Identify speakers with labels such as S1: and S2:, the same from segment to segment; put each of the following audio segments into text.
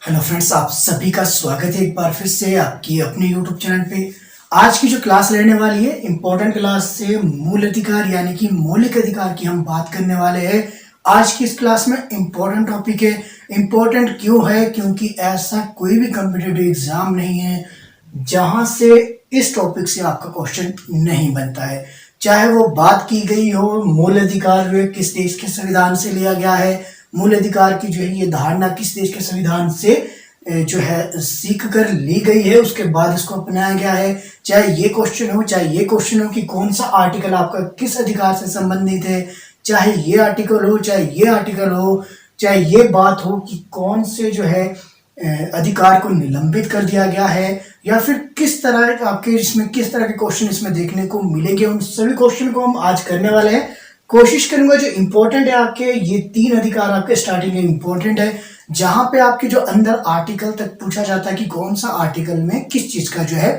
S1: Hello friends, आप सभी का स्वागत है एक बार फिर से आपकी अपने यूट्यूब चैनल पे। आज की जो क्लास रहने वाली है इम्पोर्टेंट क्लास से मूल अधिकार यानी कि मौलिक अधिकार की हम बात करने वाले हैं। आज की इस क्लास में इम्पोर्टेंट टॉपिक है। इम्पोर्टेंट क्यों है? क्योंकि ऐसा कोई भी कॉम्पिटिटिव एग्जाम नहीं है जहां से इस टॉपिक से आपका क्वेश्चन नहीं बनता है। चाहे वो बात की गई हो मूल अधिकार जो है किस देश के संविधान से लिया गया है, मूल अधिकार की जो है ये धारणा किस देश के संविधान से जो है सीख कर ली गई है, उसके बाद इसको अपनाया गया है। चाहे ये क्वेश्चन हो, चाहे ये क्वेश्चन हो कि कौन सा आर्टिकल आपका किस अधिकार से संबंधित है, चाहे ये आर्टिकल हो, चाहे ये आर्टिकल हो, चाहे ये बात हो कि कौन से जो है अधिकार को निलंबित कर दिया गया है, या फिर किस तरह आपके इसमें किस तरह के क्वेश्चन इसमें देखने को मिलेंगे, उन सभी क्वेश्चन को हम आज करने वाले हैं। कोशिश करूंगा जो इंपॉर्टेंट है आपके ये 3 अधिकार आपके स्टार्टिंग में इंपॉर्टेंट है, जहां पे आपके जो अंदर आर्टिकल तक पूछा जाता है कि कौन सा आर्टिकल में किस चीज का जो है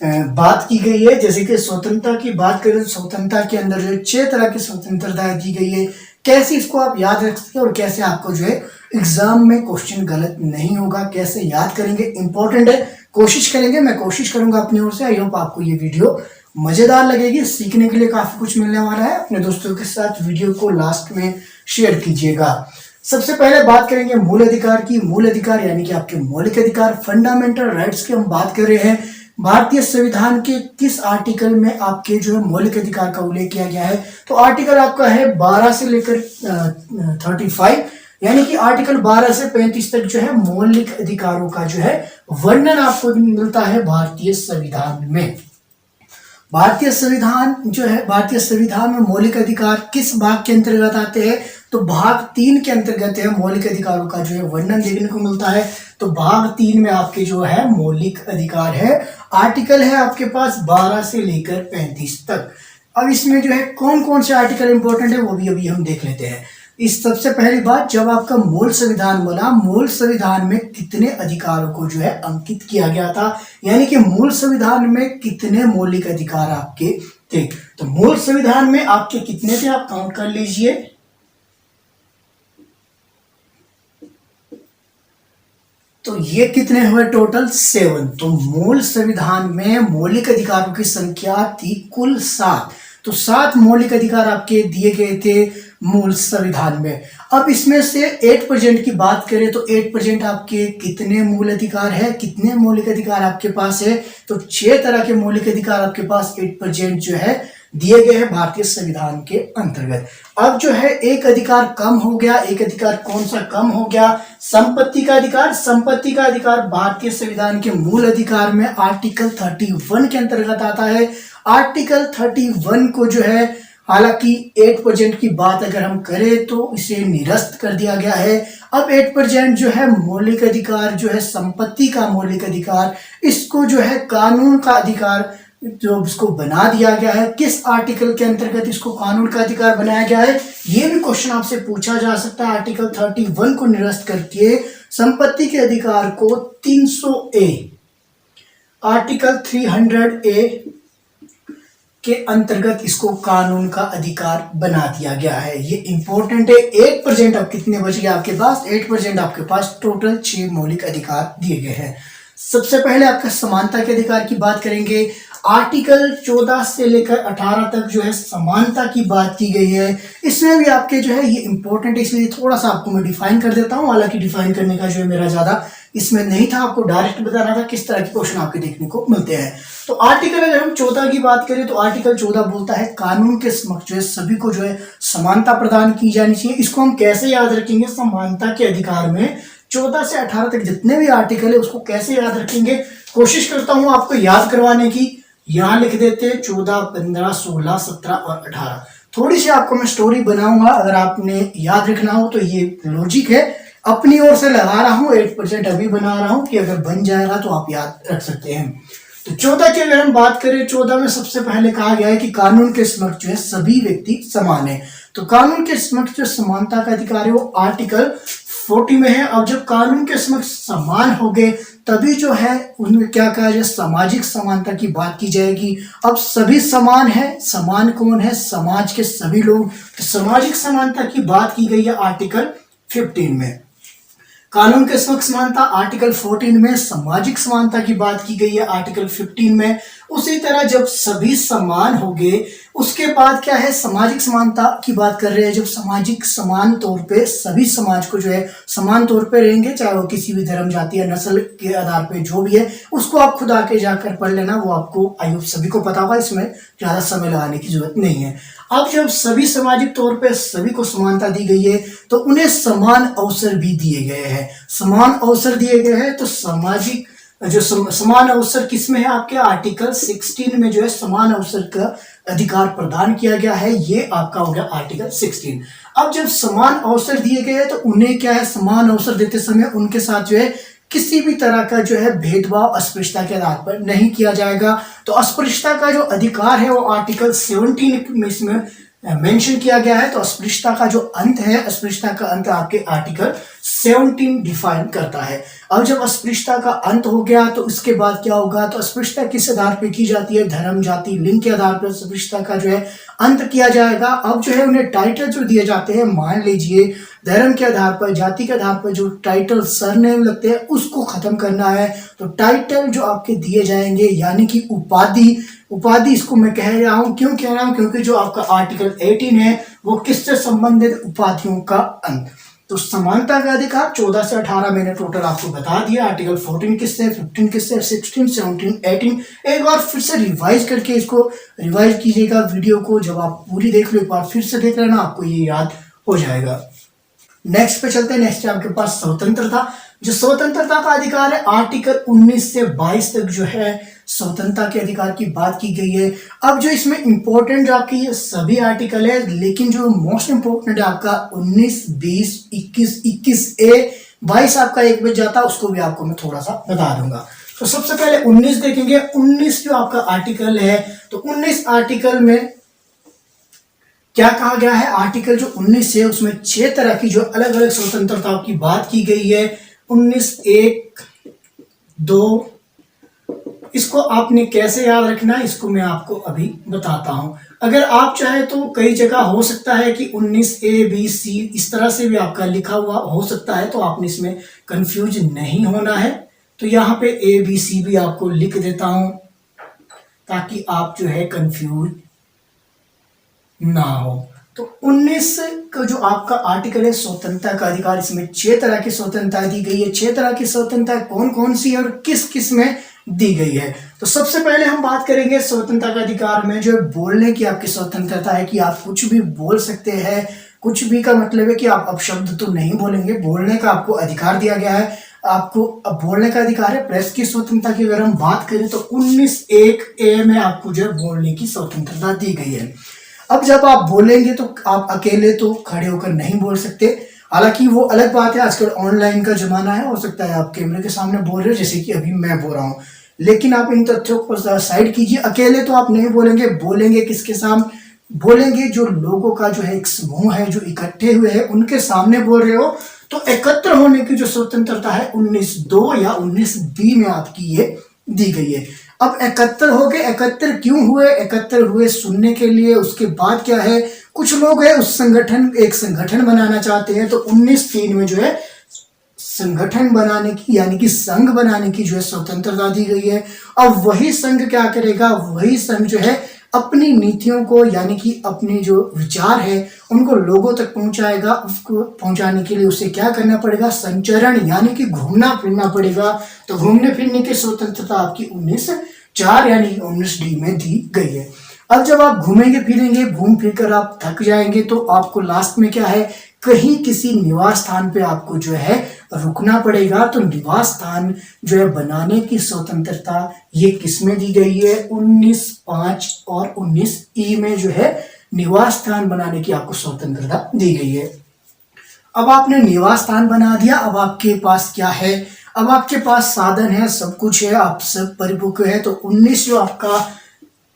S1: बात की गई है। जैसे कि स्वतंत्रता की बात करें तो स्वतंत्रता के अंदर जो है 6 तरह की स्वतंत्रता दी गई है। कैसे इसको आप याद रख सकते और कैसे आपको जो है एग्जाम में क्वेश्चन गलत नहीं होगा, कैसे याद करेंगे, इंपॉर्टेंट है। कोशिश करेंगे, मैं कोशिश करूंगा अपनी ओर से। आई होप आपको ये वीडियो मजेदार लगेगी, सीखने के लिए काफी कुछ मिलने वाला है। अपने दोस्तों के साथ वीडियो को लास्ट में शेयर कीजिएगा। सबसे पहले बात करेंगे मूल अधिकार की। मूल अधिकार यानी कि आपके मौलिक अधिकार, फंडामेंटल राइट्स की हम बात कर रहे हैं। भारतीय संविधान के किस आर्टिकल में आपके जो है मौलिक अधिकार का उल्लेख किया गया है? तो आर्टिकल आपका है 12 से लेकर 35, यानी कि आर्टिकल 12 से 35 तक जो है मौलिक अधिकारों का जो है वर्णन आपको मिलता है भारतीय संविधान में। भारतीय संविधान जो है, भारतीय संविधान में मौलिक अधिकार किस भाग के अंतर्गत आते हैं? तो भाग 3 के अंतर्गत है मौलिक अधिकारों का जो है वर्णन देखने को मिलता है। तो भाग 3 में आपके जो है मौलिक अधिकार है, आर्टिकल है आपके पास 12 से लेकर 35 तक। अब इसमें जो है कौन कौन से आर्टिकल इंपॉर्टेंट है वो भी अभी हम देख लेते हैं। इस सबसे पहली बात, जब आपका मूल संविधान बना, मूल संविधान में कितने अधिकारों को जो है अंकित किया गया था, यानी कि मूल संविधान में कितने मौलिक अधिकार आपके थे? तो मूल संविधान में आपके कितने थे आप काउंट कर लीजिए। तो ये कितने हुए? टोटल 7। तो मूल संविधान में मौलिक अधिकारों की संख्या थी कुल 7। तो 7 मौलिक अधिकार आपके दिए गए थे मूल संविधान में। अब इसमें से 8% की बात करें तो 8% आपके कितने मूल अधिकार है, कितने मौलिक अधिकार आपके पास है? तो 6 तरह के मौलिक अधिकार आपके पास 8% जो है दिए गए हैं भारतीय संविधान के अंतर्गत। अब जो है एक अधिकार कम हो गया। एक अधिकार कौन सा कम हो गया? संपत्ति का अधिकार। संपत्ति का अधिकार भारतीय संविधान के मूल अधिकार में आर्टिकल 31 के अंतर्गत आता है। आर्टिकल 31 को जो है, हालांकि 8% की बात अगर हम करें तो इसे निरस्त कर दिया गया है। अब 8% जो है मौलिक अधिकार जो है संपत्ति का मौलिक अधिकार, इसको जो है कानून का अधिकार जो इसको बना दिया गया है। किस आर्टिकल के अंतर्गत इसको कानून का अधिकार बनाया गया है? ये भी क्वेश्चन आपसे पूछा जा सकता है। आर्टिकल 31 को निरस्त करके संपत्ति के अधिकार को 300A, आर्टिकल 300A के अंतर्गत इसको कानून का अधिकार बना दिया गया है। ये इंपॉर्टेंट है। 8% अब कितने बच गए आपके पास? 8% आपके पास टोटल 6 मौलिक अधिकार दिए गए हैं। सबसे पहले आपका समानता के अधिकार की बात करेंगे। आर्टिकल 14 से लेकर 18 तक जो है समानता की बात की गई है। इसमें भी आपके जो है ये इंपॉर्टेंट है, इसलिए थोड़ा सा आपको मैं डिफाइन कर देता हूं। हालांकि डिफाइन करने का जो है मेरा ज्यादा इसमें नहीं था, आपको डायरेक्ट बताना था किस तरह के क्वेश्चन आपके देखने को मिलते हैं। तो आर्टिकल अगर हम 14 की बात करें तो आर्टिकल 14 बोलता है कानून के समक्ष जो है सभी को जो है समानता प्रदान की जानी चाहिए। इसको हम कैसे याद रखेंगे? समानता के अधिकार में 14 से 18 तक जितने भी आर्टिकल है उसको कैसे याद रखेंगे? कोशिश करता हूं आपको याद करवाने की। यहां लिख देते 14, 15, 16, 17 और 18। थोड़ी सी आपको मैं स्टोरी बनाऊंगा, अगर आपने याद रखना हो तो ये लॉजिक है, अपनी ओर से लगा रहा हूं। 8% अभी बना रहा हूं कि अगर बन जाएगा तो आप याद रख सकते हैं। तो 14 की अगर हम बात करें, 14 में सबसे पहले कहा गया है कि कानून के समक्ष जो है सभी व्यक्ति समान है। तो कानून के समक्ष जो समानता का अधिकार है वो आर्टिकल 40 में है। अब जब कानून के समक्ष समान हो गए तभी जो है उनमें क्या कहा जाए, सामाजिक समानता की बात की जाएगी। अब सभी समान है। समान कौन है? समाज के सभी लोग। तो सामाजिक समानता की बात की गई है आर्टिकल 15 में। कानून के समक्ष समानता आर्टिकल 14 में, सामाजिक समानता की बात की गई है आर्टिकल 15 में। उसी तरह जब सभी समान होंगे उसके बाद क्या है, सामाजिक समानता की बात कर रहे हैं, जब सामाजिक समान तौर पे सभी समाज को जो है समान तौर पे रहेंगे, चाहे वो किसी भी धर्म जाति या नस्ल के आधार पे जो भी है, उसको आप खुद आके जाकर पढ़ लेना, वो आपको आई होप सभी को पता होगा, इसमें ज्यादा समय लगाने की जरूरत नहीं है। अब जब सभी सामाजिक तौर पे सभी को समानता दी गई है तो उन्हें समान अवसर भी दिए गए हैं। समान अवसर दिए गए हैं तो सामाजिक जो समान अवसर किसमें है, आपके आर्टिकल 16 में जो है समान अवसर का अधिकार प्रदान किया गया है, ये आपका हो गया आर्टिकल 16। अब जब समान अवसर दिए गए हैं तो उन्हें क्या है, समान अवसर देते समय उनके साथ जो है किसी भी तरह का जो है भेदभाव अस्पृश्यता के आधार पर नहीं किया जाएगा। तो अस्पृश्यता का जो अधिकार है वो आर्टिकल 17 में इसमें मेंशन किया गया है। तो अस्पृश्यता का जो अंत है, अस्पृश्यता का अंत आपके आर्टिकल 17 डिफाइन करता है। अब जब अस्पृश्यता का अंत हो गया तो उसके बाद क्या होगा, तो अस्पृश्यता किस आधार पर की जाती है, धर्म जाति लिंग के आधार पर अस्पृश्यता का जो है अंत किया जाएगा। अब जो है उन्हें टाइटल जो दिए जाते हैं, मान लीजिए धर्म के आधार पर, जाति के आधार पर जो टाइटल सरनेम लगते हैं उसको खत्म करना है। तो टाइटल जो आपके दिए जाएंगे यानी कि उपाधि, उपाधि इसको मैं कह रहा हूं, क्यों कह रहा हूं, क्योंकि जो आपका आर्टिकल 18 है वो किससे संबंधित, उपाधियों का अंत। तो समानता का अधिकार 14 से 18 मैंने टोटल आपको बता दिया। आर्टिकल 14 किससे, 15 किससे, 16, 17, 18। एक बार फिर से रिवाइज करके इसको रिवाइज कीजिएगा वीडियो को, जब आप पूरी देख लो एक बार फिर से देख लेना, आपको ये याद हो जाएगा। नेक्स्ट पे चलते हैं। नेक्स्ट है आपके पास स्वतंत्रता। जो स्वतंत्रता का अधिकार है आर्टिकल 19 से 22 तक जो है स्वतंत्रता के अधिकार की बात की गई है। अब जो इसमें इंपॉर्टेंट जो आपकी ये सभी आर्टिकल है, लेकिन जो मोस्ट इंपॉर्टेंट है आपका 19, 20, 21, 21A, 22 आपका एक बच जाता है, उसको भी आपको मैं थोड़ा सा बता दूंगा। तो सबसे पहले 19 देखेंगे। 19 जो आपका आर्टिकल है, तो 19 आर्टिकल में क्या कहा गया है, आर्टिकल जो 19 है उसमें 6 तरह की जो अलग अलग स्वतंत्रताओं की बात की गई है। 19(1), 2, इसको आपने कैसे याद रखना है इसको मैं आपको अभी बताता हूं। अगर आप चाहे तो कई जगह हो सकता है कि 19A, B, C इस तरह से भी आपका लिखा हुआ हो सकता है, तो आपने इसमें कंफ्यूज नहीं होना है। तो यहाँ पे A, B, C भी आपको लिख देता हूं ताकि आप जो है कंफ्यूज ना हो। तो 19 का जो आपका आर्टिकल है स्वतंत्रता का अधिकार, इसमें 6 तरह की स्वतंत्रता दी गई है। 6 तरह की स्वतंत्रता कौन कौन सी है और किस किस में दी गई है। तो सबसे पहले हम बात करेंगे स्वतंत्रता का अधिकार में जो बोलने की आपकी स्वतंत्रता है कि आप कुछ भी बोल सकते हैं। कुछ भी का मतलब है कि आप अपशब्द तो नहीं बोलेंगे, बोलने का आपको अधिकार दिया गया है। आपको अब बोलने का अधिकार है। प्रेस की स्वतंत्रता की अगर हम बात करें तो 19(1)A में आपको जो है बोलने की स्वतंत्रता दी गई है। अब जब आप बोलेंगे तो आप अकेले तो खड़े होकर नहीं बोल सकते, हालांकि वो अलग बात है, आजकल ऑनलाइन का जमाना है, हो सकता है आप कैमरे के सामने बोल रहे हो जैसे कि अभी मैं बोल रहा हूँ, लेकिन आप इन तथ्यों को साइड कीजिए। अकेले तो आप नहीं बोलेंगे, बोलेंगे किसके सामने, बोलेंगे जो लोगों का जो है एक समूह है जो इकट्ठे हुए हैं उनके सामने बोल रहे हो। तो एकत्र होने की जो स्वतंत्रता है 19(2) या 19B में आपकी ये दी गई है। अब एकत्र हो गए, एकत्र क्यों हुए, एकत्र हुए सुनने के लिए। उसके बाद क्या है, कुछ लोग है उस संगठन, एक संगठन बनाना चाहते हैं, तो 19(3) में जो है संगठन बनाने की यानी कि संघ बनाने की जो है स्वतंत्रता दी गई है। अब वही संघ क्या करेगा, वही संघ जो है अपनी नीतियों को यानी कि अपने जो विचार है उनको लोगों तक पहुंचाएगा। उसको पहुंचाने के लिए उसे क्या करना पड़ेगा, संचरण यानी कि घूमना फिरना पड़ेगा। तो घूमने फिरने की स्वतंत्रता आपकी 19(4) यानी 19D में दी गई है। अब जब आप घूमेंगे फिरेंगे, घूम फिर कर आप थक जाएंगे तो आपको लास्ट में क्या है, कहीं किसी निवास स्थान पे आपको जो है रुकना पड़ेगा। तो निवास स्थान जो है बनाने की स्वतंत्रता ये किसमें दी गई है, 19(5) और 19E में जो है निवास स्थान बनाने की आपको स्वतंत्रता दी गई है। अब आपने निवास स्थान बना दिया, अब आपके पास क्या है, अब आपके पास साधन है, सब कुछ है, आप सब परिपक्व है। तो 19 जो आपका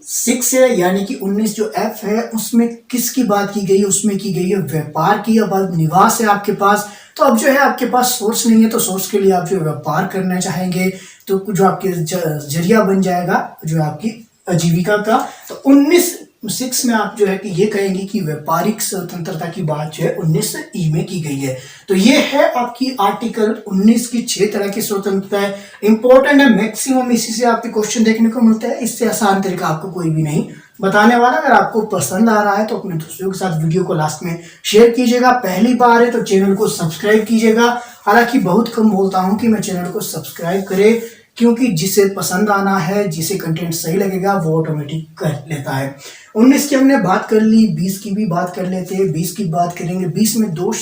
S1: 6 है यानी कि 19 जो F है उसमें किसकी बात की गई है, उसमें की गई है व्यापार की। अब निवास है आपके पास, तो अब जो है आपके पास सोर्स नहीं है, तो सोर्स के लिए आप जो व्यापार करना चाहेंगे तो जो आपके जरिया बन जाएगा जो आपकी आजीविका का। तो 19 6 में आप जो है कि ये कहेंगे कि व्यापारिक स्वतंत्रता की बात जो है 19 में की गई है। तो ये है आपकी आर्टिकल 19 की 6 तरह की स्वतंत्रता है। इंपॉर्टेंट है, मैक्सिमम इसी से आपके क्वेश्चन देखने को मिलता है। इससे आसान तरीका आपको कोई भी नहीं बताने वाला। अगर आपको पसंद आ रहा है तो अपने दोस्तों के साथ वीडियो को लास्ट में शेयर कीजिएगा। पहली बार है तो चैनल को सब्सक्राइब कीजिएगा। हालांकि बहुत कम बोलता हूं कि मैं चैनल को सब्सक्राइब करे, क्योंकि जिसे पसंद आना है, जिसे कंटेंट सही लगेगा, वो ऑटोमेटिक कर लेता है। 19 की हमने बात कर ली, 20 की भी बात कर लेते हैं। 20 की बात करेंगे। 20 में दोष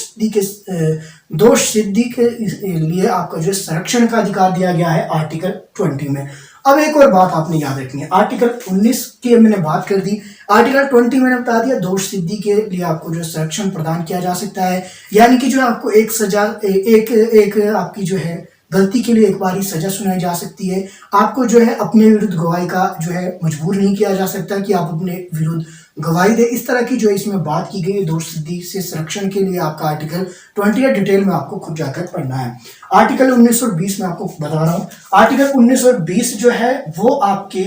S1: सिद्धि के लिए आपका जो संरक्षण का अधिकार दिया गया है आर्टिकल 20 में। अब एक और बात आपने याद रखनी है, आर्टिकल 19 की मैंने बात कर दी, आर्टिकल 20 मैंने बता दिया दोष सिद्धि के लिए आपको जो संरक्षण प्रदान किया जा सकता है, यानी कि जो आपको एक सजा एक आपकी जो है गलती के लिए एक बार ही सजा सुनाई जा सकती है। आपको जो है अपने विरुद्ध गवाही का जो है मजबूर नहीं किया जा सकता कि आप अपने विरुद्ध गवाही दे। इस तरह की जो इसमें बात की गई दोष सिद्धि से संरक्षण के लिए आपका आर्टिकल 20 डिटेल में आपको खुद जाकर पढ़ना है। आर्टिकल 19 और 20 में आपको बता रहा हूँ। आर्टिकल 19 और 20 जो है वो आपके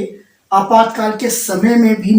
S1: आपातकाल के समय में भी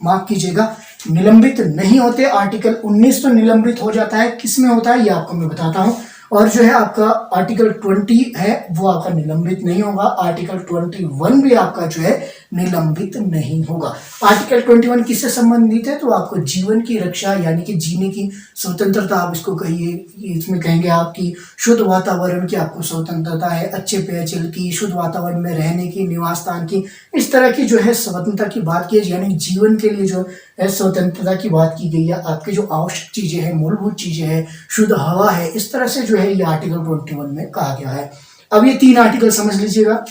S1: माफ कीजिएगा, निलंबित नहीं होते। आर्टिकल 19 तो निलंबित हो जाता है, किस में होता है ये आपको मैं बताता हूँ। और जो है आपका आर्टिकल 20 है वो आपका निलंबित नहीं होगा। आर्टिकल 21 भी आपका जो है निलंबित नहीं होगा। आर्टिकल 21 किससे संबंधित है? तो आपको जीवन की रक्षा यानी कि जीने की स्वतंत्रता आप इसको कहिए। इसमें कहेंगे आपकी शुद्ध वातावरण की आपको स्वतंत्रता है, अच्छे पेयजल की, शुद्ध वातावरण में रहने की, निवास स्थान की, इस तरह की जो है स्वतंत्रता की बात की है। यानी जीवन के लिए जो है स्वतंत्रता की बात की गई है। आपकी जो आवश्यक चीजें हैं, मूलभूत चीजें हैं, शुद्ध हवा है, इस तरह से जो है ये आर्टिकल 21 में कहा गया है। अब ये 3 आर्टिकल समझ लीजिएगा।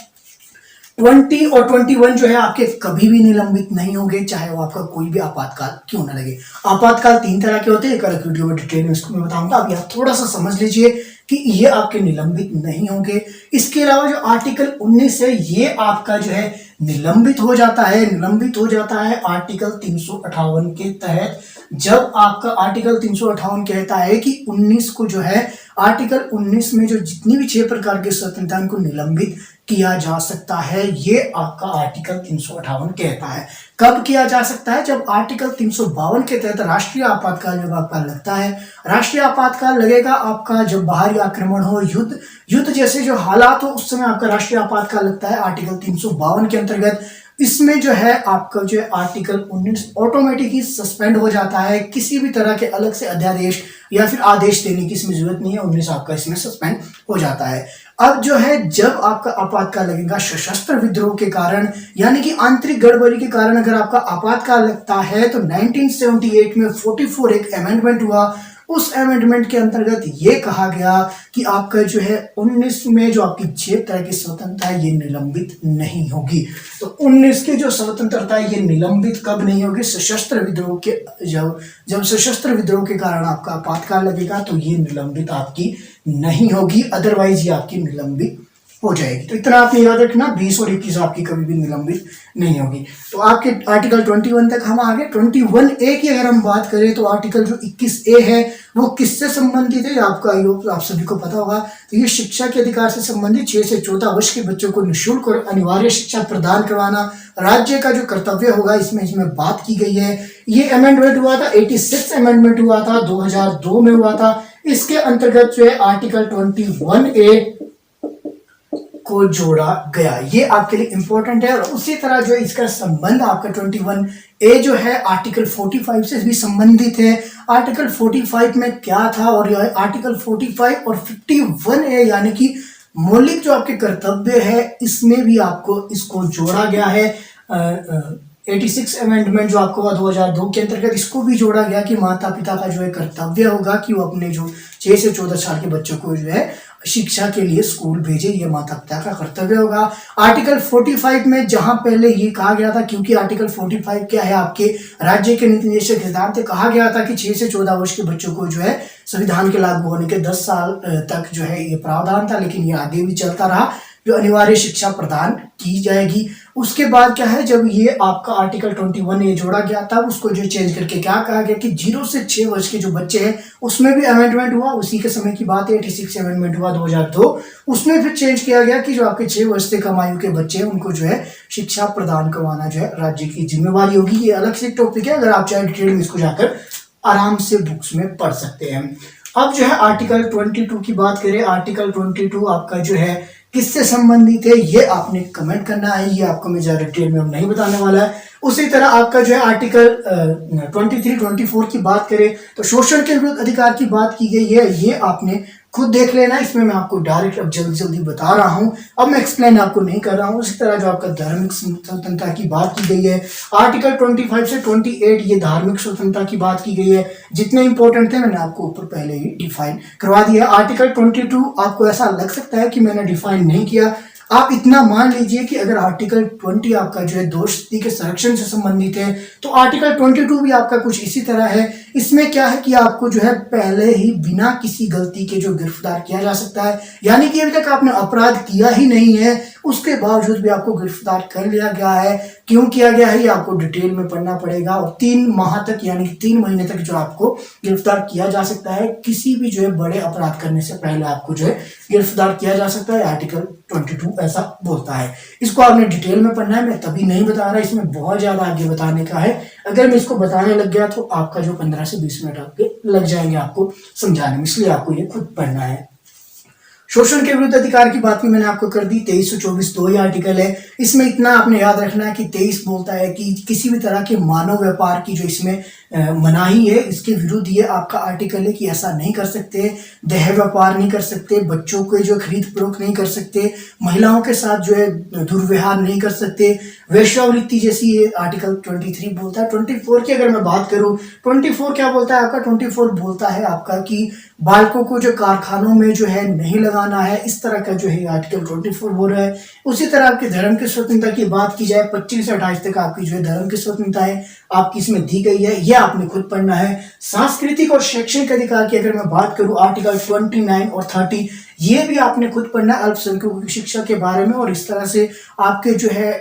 S1: 20 और 21 जो है आपके कभी भी निलंबित नहीं होंगे, चाहे वो आपका कोई भी आपातकाल क्यों ना लगे। आपातकाल 3 तरह के होते हैं, एक अलग वीडियो में डिटेल में इसको मैं बताऊंगा। अब आप थोड़ा सा समझ लीजिए कि ये आपके निलंबित नहीं होंगे। इसके अलावा जो आर्टिकल 19 है ये आपका जो है निलंबित हो जाता है आर्टिकल 358 के तहत। जब आपका आर्टिकल 358 कहता है कि 19 को जो है आर्टिकल 19 में जो जितनी भी 6 प्रकार के स्वतंत्रता को निलंबित किया जा सकता है, ये आपका आर्टिकल 358 कहता है। कब किया जा सकता है? जब आर्टिकल 352 के तहत राष्ट्रीय आपातकाल जब आपका लगता है। राष्ट्रीय आपातकाल लगेगा आपका जब बाहरी आक्रमण हो, युद्ध जैसे जो हालात हो, उस समय आपका राष्ट्रीय आपातकाल लगता है आर्टिकल 352 के अंतर्गत। इसमें जो है आपका जो है आर्टिकल 19 ऑटोमेटिक ही सस्पेंड हो जाता है। किसी भी तरह के अलग से अध्यादेश या फिर आदेश देने की इसमें जरूरत नहीं है। 19 आपका इसमें सस्पेंड हो जाता है। अब जो है जब आपका आपातकाल लगेगा सशस्त्र विद्रोह के कारण, यानी कि आंतरिक गड़बड़ी के कारण अगर आपका आपातकाल लगता है, तो 1978 में 44 एक अमेंडमेंट हुआ। उस अमेंडमेंट के अंतर्गत ये कहा गया कि आपका जो है 19 में जो आपकी 6 तरह की स्वतंत्रता है ये निलंबित नहीं होगी। तो 19 की जो स्वतंत्रता है ये निलंबित कब नहीं होगी? सशस्त्र विद्रोह के जब सशस्त्र विद्रोह के कारण आपका आपातकाल लगेगा तो ये निलंबित आपकी नहीं होगी, अदरवाइज ये आपकी निलंबित हो जाएगी। तो इतना आपने याद रखना, 20 और 21 आपकी कभी भी निलंबित नहीं होगी। तो आपके आर्टिकल 21 तक हम आ गए। 21A की अगर हम बात करें तो आर्टिकल जो 21A है वो किससे संबंधित है? आपका आप सभी को पता होगा। तो ये शिक्षा के अधिकार से संबंधित 6 से 14 वर्ष के बच्चों को निःशुल्क और अनिवार्य शिक्षा प्रदान करवाना राज्य का जो कर्तव्य होगा, इसमें बात की गई है। ये अमेंडमेंट हुआ था, 86 अमेंडमेंट हुआ था, 2002 में हुआ था। इसके अंतर्गत जो है आर्टिकल 21A को जोड़ा गया। ये आपके लिए इंपॉर्टेंट है। और उसी तरह जो इसका संबंध आपका 21A जो है आर्टिकल 45 से भी संबंधित है। आर्टिकल 45 में क्या था और यह आर्टिकल 45 और 51A यानी कि मौलिक जो आपके कर्तव्य है, इसमें भी आपको इसको जोड़ा गया है। 86 अमेंडमेंट जो आपको 2002 के अंतर्गत इसको भी जोड़ा गया कि माता पिता का जो है कर्तव्य होगा कि वो अपने जो 6 से 14 साल के बच्चों को जो है शिक्षा के लिए स्कूल भेजे, ये माता पिता का कर्तव्य होगा। आर्टिकल 45 में जहां पहले ये कहा गया था, क्योंकि आर्टिकल 45 क्या है आपके राज्य के नीति निर्देशक सिद्धांत कहा गया था कि 6 से 14 वर्ष के बच्चों को जो है संविधान के लागू होने के 10 साल तक जो है ये प्रावधान था, लेकिन ये आगे भी चलता रहा। जो अनिवार्य शिक्षा प्रदान की जाएगी। उसके बाद क्या है, जब ये आपका आर्टिकल 21 ये जोड़ा गया था, उसको जो चेंज करके क्या कहा गया कि 0 से 6 वर्ष के जो बच्चे हैं उसमें भी अमेंडमेंट हुआ। उसी के समय की बात है, 86 अमेंडमेंट हुआ 2002। उसमें फिर चेंज किया गया कि जो आपके 6 वर्ष से कम आयु के बच्चे हैं उनको जो है शिक्षा प्रदान करवाना जो है राज्य की जिम्मेवारी होगी। ये अलग से टॉपिक है, अगर आप चाहे डिटेल में इसको जाकर आराम से बुक्स में पढ़ सकते हैं। अब जो है आर्टिकल 22 की बात करें, आर्टिकल 22 आपका जो है किससे संबंधित है ये आपने कमेंट करना है, ये आपको मैं ज्यादा डिटेल में नहीं बताने वाला है। उसी तरह आपका जो है आर्टिकल 23-24 की बात करें तो शोषण के विरुद्ध अधिकार की बात की गई है, ये आपने खुद देख लेना। इसमें मैं आपको डायरेक्ट अब जल्दी जल्दी बता रहा हूं, अब मैं एक्सप्लेन आपको नहीं कर रहा हूं। उसी तरह जो आपका धार्मिक स्वतंत्रता की बात की गई है, आर्टिकल 25 से 28 ये धार्मिक स्वतंत्रता की बात की गई है। जितने इंपॉर्टेंट थे मैंने आपको ऊपर पहले ही डिफाइन करवा दिया। आर्टिकल 22 आपको ऐसा लग सकता है कि मैंने डिफाइन नहीं किया, आप इतना मान लीजिए कि अगर आर्टिकल 20 आपका जो है दोस्ती के संरक्षण से संबंधित है तो आर्टिकल 22 भी आपका कुछ इसी तरह है। इसमें क्या है कि आपको जो है पहले ही बिना किसी गलती के जो गिरफ्तार किया जा सकता है, यानी कि अभी तक आपने अपराध किया ही नहीं है उसके बावजूद भी आपको गिरफ्तार कर लिया गया है। क्यों किया गया है ये आपको डिटेल में पढ़ना पड़ेगा, और 3 माह तक यानी कि 3 महीने तक जो आपको गिरफ्तार किया जा सकता है। किसी भी जो है बड़े अपराध करने से पहले आपको जो है गिरफ्तार किया जा सकता है, आर्टिकल 22 ऐसा बोलता है। इसको आपने डिटेल में पढ़ना है, मैं तभी नहीं बता रहा, इसमें बहुत ज्यादा आगे बताने का है। अगर मैं इसको बताने लग गया तो आपका जो 15 से 20 मिनट आपके लग जाएंगे आपको समझाने में, इसलिए आपको ये खुद पढ़ना है। शोषण के विरुद्ध अधिकार की बात भी मैंने आपको कर दी, 2324 2 ही आर्टिकल है। इसमें इतना आपने याद रखना है कि 23 बोलता है कि किसी भी तरह के मानव व्यापार की जो इसमें मनाही है, इसके विरुद्ध ये आपका आर्टिकल है कि ऐसा नहीं कर सकते, देह व्यापार नहीं कर सकते, बच्चों को जो खरीद फरोख्त नहीं कर सकते, महिलाओं के साथ जो है दुर्व्यवहार नहीं कर सकते, वेश्यावृत्ति जैसी ये आर्टिकल 23 बोलता है। 24 की अगर मैं बात करूं, 24 क्या बोलता है आपका, 24 बोलता है आपका कि बालकों को जो कारखानों में जो है नहीं लगाना है, इस तरह का जो है आर्टिकल 24 बोल रहा है। उसी तरह आपके धर्म की स्वतंत्रता की बात की जाए, 25 से 28 तक आपकी जो है धर्म की स्वतंत्रता है आपकी इसमें दी गई है, यह आपने खुद पढ़ना है। सांस्कृतिक और शैक्षणिक अधिकार की अगर मैं बात करूं, आर्टिकल 29 और 30 ये भी आपने खुद पढ़ना है अल्पसंख्यकों की शिक्षा के बारे में। और इस तरह से आपके जो है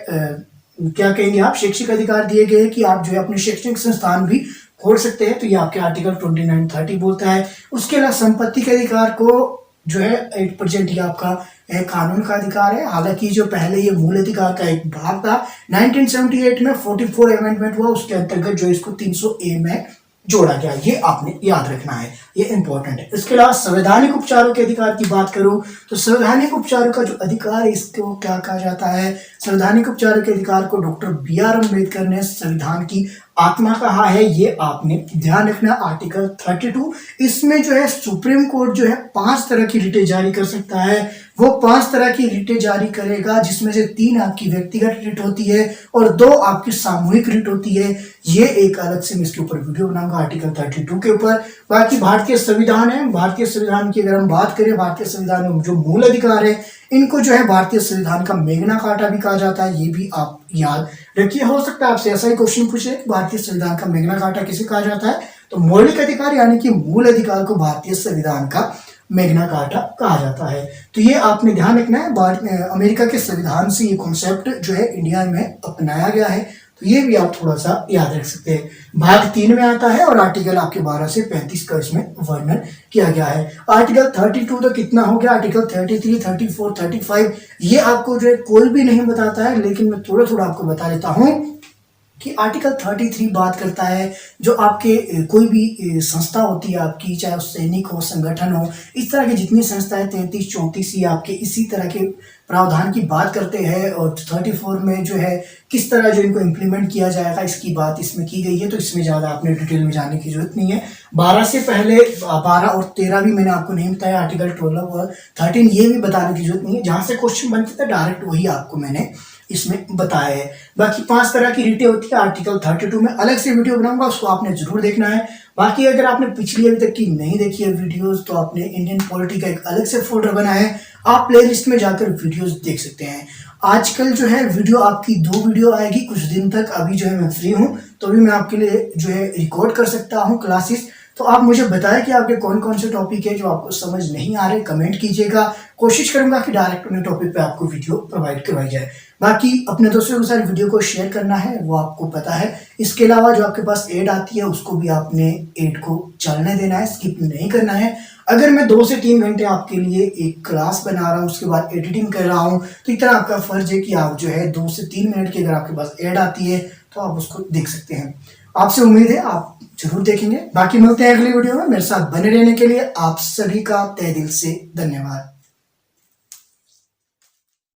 S1: क्या कहेंगे आप, शैक्षिक अधिकार दिए गए कि आप जो है अपने शैक्षणिक संस्थान भी खोल सकते हैं, तो ये आपके आर्टिकल 29-30 बोलता है। उसके अलावा संपत्ति के अधिकार को जो है 8% ये आपका कानून का अधिकार है। हालांकि जो पहले ये मूल अधिकार का एक भाग था, 1978 में 44 अमेंडमेंट हुआ, उसके अंतर्गत जो इसको 300A में जोड़ा गया, ये आपने याद रखना है, ये इंपॉर्टेंट है। इसके अलावा संवैधानिक उपचारों के अधिकार की बात करूं तो संवैधानिक उपचारों का जो अधिकार है इसको क्या कहा जाता है, संवैधानिक उपचारों के अधिकार को डॉक्टर BR अम्बेडकर ने संविधान की आत्मा कहा है, ये आपने ध्यान रखना। आर्टिकल 32 इसमें जो है सुप्रीम कोर्ट जो है 5 तरह की रिटें जारी कर सकता है। वो 5 तरह की रिटें जारी करेगा, जिसमें से 3 आपकी व्यक्तिगत रिट होती है और 2 आपकी सामूहिक रिट होती है। ये एक अलग से मैं इसके ऊपर वीडियो बनाऊंगा आर्टिकल 32 के ऊपर। बाकी भारतीय संविधान है, भारतीय संविधान की अगर हम बात करें, भारतीय संविधान में जो मूल अधिकार है इनको जो है भारतीय संविधान का मेगना कार्टा भी कहा जाता है, ये भी आप याद रखिए। हो सकता है आपसे ऐसा ही क्वेश्चन पूछे, भारतीय संविधान का मेगना कार्टा किसे कहा जाता है, तो मौलिक अधिकार यानी कि मूल अधिकार को भारतीय संविधान का मेगना कार्टा कहा जाता है। तो ये आपने ध्यान रखना है, अमेरिका के संविधान से ये कॉन्सेप्ट जो है इंडिया में अपनाया गया है, तो ये भी आप थोड़ा सा याद रख सकते हैं। भाग 3 में आता है और आर्टिकल आपके 12 से 35 का इसमें वर्णन किया गया है। आर्टिकल 32 तो कितना हो गया, आर्टिकल 33, 34, 35 ये आपको जो है कोई भी नहीं बताता है, लेकिन मैं थोड़ा थोड़ा आपको बता देता हूँ कि आर्टिकल 33 बात करता है जो आपके कोई भी संस्था होती है आपकी, चाहे वो सैनिक हो, संगठन हो, इस तरह की जितनी संस्थाएं 33-34 ये आपके इसी तरह के प्रावधान की बात करते हैं। और 34 में जो है किस तरह जो इनको इम्प्लीमेंट किया जाएगा इसकी बात इसमें की गई है, तो इसमें ज़्यादा आपने डिटेल में जाने की जरूरत नहीं है। 12 से पहले 12 और 13 भी मैंने आपको नहीं बताया, आर्टिकल 12 और 13 ये भी बताने की जरूरत नहीं है, जहाँ से क्वेश्चन बनते थे डायरेक्ट वही आपको मैंने इसमें बताया है। बाकी 5 तरह की रिटें होती है, आर्टिकल 32 में अलग से वीडियो बनाऊंगा, उसको आपने जरूर देखना है। बाकी अगर आपने पिछली अभी तक की नहीं देखी है वीडियोस, तो आपने इंडियन पॉलिटी का एक अलग से फोल्डर बना है, आप प्लेलिस्ट में जाकर वीडियोस देख सकते हैं। आजकल जो है वीडियो आपकी 2 वीडियो आएगी कुछ दिन तक, अभी जो है मैं फ्री हूँ तो अभी मैं आपके लिए जो है रिकॉर्ड कर सकता हूँ क्लासेस, तो आप मुझे बताएं कि आपके कौन कौन से टॉपिक है जो आपको समझ नहीं आ रहे, कमेंट कीजिएगा। कोशिश करूंगा कि डायरेक्ट उन्हें टॉपिक पे आपको वीडियो प्रोवाइड करवाई जाए। बाकी अपने दोस्तों के साथ वीडियो को शेयर करना है, वो आपको पता है। इसके अलावा जो आपके पास एड आती है उसको भी आपने एड को चलने देना है, स्किप नहीं करना है। अगर मैं 2 से 3 घंटे आपके लिए एक क्लास बना रहा हूँ, उसके बाद एडिटिंग कर रहा हूँ, तो इतना आपका फर्ज है कि आप जो है 2 से 3 मिनट की अगर आपके पास एड आती है तो आप उसको देख सकते हैं। आपसे उम्मीद है आप जरूर देखेंगे। बाकी मिलते हैं अगली वीडियो में। मेरे साथ बने रहने के लिए आप सभी का तहे दिल से धन्यवाद।